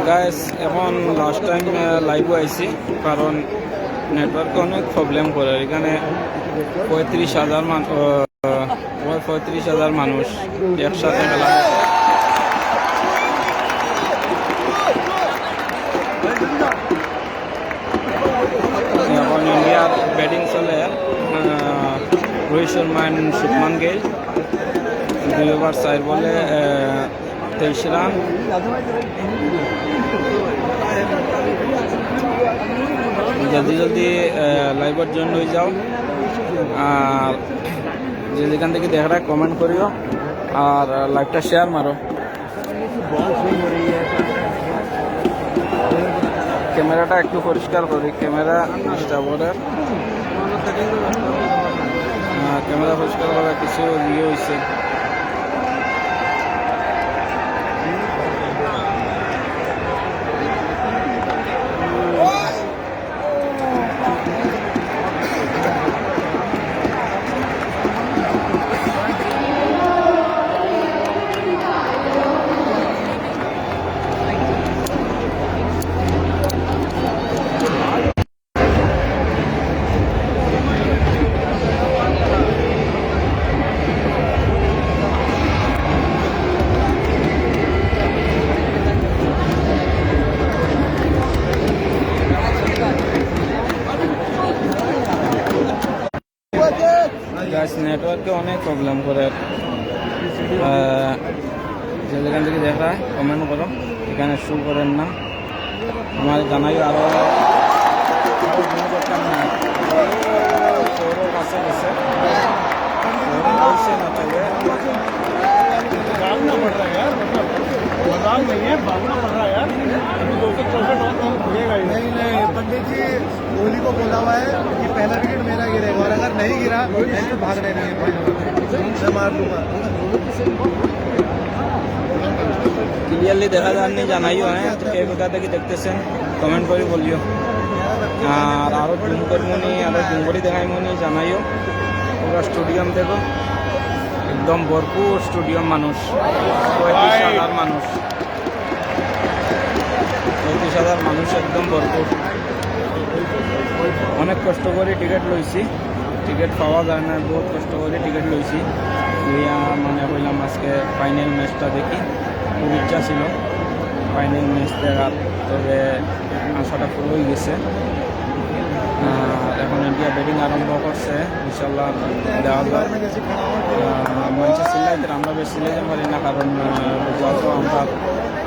Guys এখন last time live আইছি, কারণ নেটওয়ার্কে অনেক প্রবলেম করে। এখানে 35,000 মানুষ একসাথে খেলা দেখে। এখন ইন্ডিয়ার ব্যাটিং চলে Rohit shawarma and Shubman Gill. 2 over 4 বলে 23 রান। জলদি জলদি লাইভের জয়েন হয়ে যাও, আর যে যেখান থেকে দেখা কমেন্ট করিও, আর লাইভটা শেয়ার মারো। ক্যামেরাটা একটু পরিষ্কার করি, ক্যামেরা ডিস্টার্ব করে। ক্যামেরা পরিষ্কার করা কিছু ইয়ে হয়েছে। নেটওয়ার্কে অনেক প্রবলেম করে। যে যেখান থেকে দেখা কমেন্ট করো, এখানে শু করেন না। আমার জানাই আরো করতাম না, কাছে গেছে না চলে। नहीं पंडित जी कोहली को बोला हुआ है कि पहला विकेट मेरा गिरेगा, और अगर नहीं गिरा तो भागना नहीं है, मैं मार दूंगा। ক্লিয়ারলি দেখা যাননি জানাইও। হ্যাঁ, কে কোথা থেকে দেখতেছেন কমেন্ট করে বলিও। আর আরও জুম করবনি, আরও জুম করে দেখাইমনি জানাইও। পুরো স্টেডিয়াম দেখো, একদম ভরপুর স্টেডিয়াম, মানুষ 35,000 মানুষ, 35,000 মানুষ একদম ভরপুর। অনেক কষ্ট করে টিকিট লইছি, টিকিট পাওয়া যায় না, বহুত কষ্ট করে টিকিট লইছি। মানে বললাম আজকে ফাইনাল ম্যাচটা দেখি, খুব ইচ্ছা ছিল ফাইনাল ম্যাচ দেখার, তবে আশাটা পুরো হয়ে গেছে। এখন ইন্ডিয়া ব্যাটিং আরম্ভ করছে, ইনশাল্লাহ দেওয়া যায়। মঞ্চে সিলাইতে আমরা বেশ সিলাইতে পারি না, কারণ যত আমরা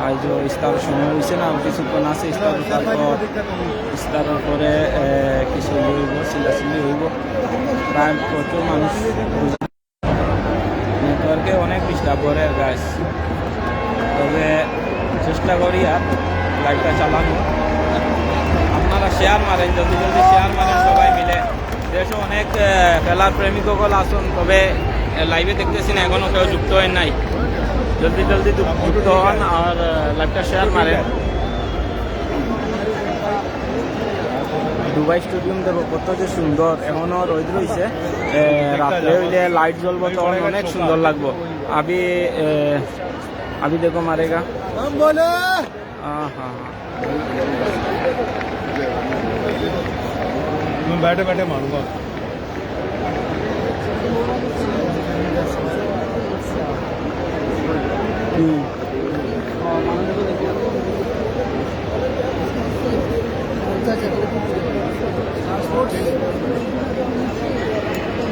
আজ ইস্তারের সময় হয়েছে না, কিছুক্ষণ আছে ইস্তার, তারপর ইস্তারের পরে কিছু হইব, সিলাসিলি হইব। প্রায় প্রচুর মানুষ, নেটওয়ার্কে অনেক ডিস্টার্ব করে গাছ। তবে চেষ্টা করি আর লাইভটা চালানো। আপনারা শেয়ার মারেন, জলদি জলদি শেয়ার মারেন সবাই মিলে। দেশে অনেক খেলার প্রেমিকসকল আসুন, তবে লাইভে দেখতেছি না, এখনও কেউ যুক্ত হয় নাই। জলদি জলদি যুক্ত হন আর লাইভটা শেয়ার মারেন। দুবাই স্টেডিয়াম দেখো কত যে সুন্দর, এখনও রোদ রয়েছে, রাত্রে হইলে লাইট জ্বলবো তখন অনেক সুন্দর লাগবো। अभी देखो मारेगा, हम बोले हाँ मैं बैठे बैठे मारूंगा।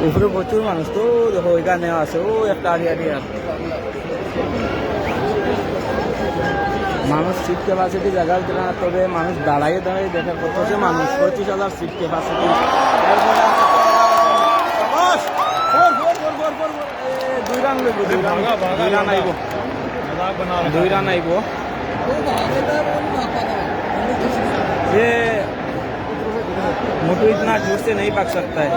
উপরে প্রচুর মানুষ তো দেখো, এখানে আছে ও একটা আরিয়া মানুষ। সিট ক্যাপাসিটি জায়গা হচ্ছে না, তবে মানুষ দাঁড়াইয়ে দাঁড়াই দেখার করতেছে মানুষ। 25,000 সিট ক্যাপাসিটি। দুই রান আইব। ये मोटू इतना जोर से नहीं भाग सकता है।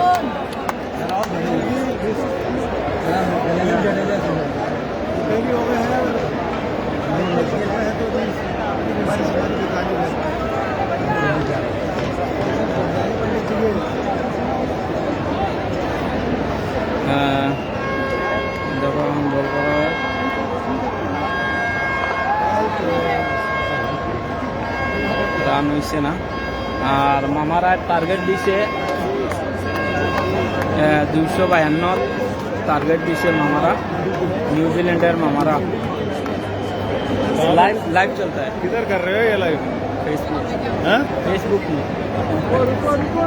देखो हम बोल रहे हैं রান হয়েছে না। আর মামারা টার্গেট দিছে 252 টার্গেট দিছে মামারা, নিউজিलैंडের मामारा। लाइव चलता है किधर कर रहे हो ये लाइव? फेसबुक हाँ? फेसबुक में। रुको रुको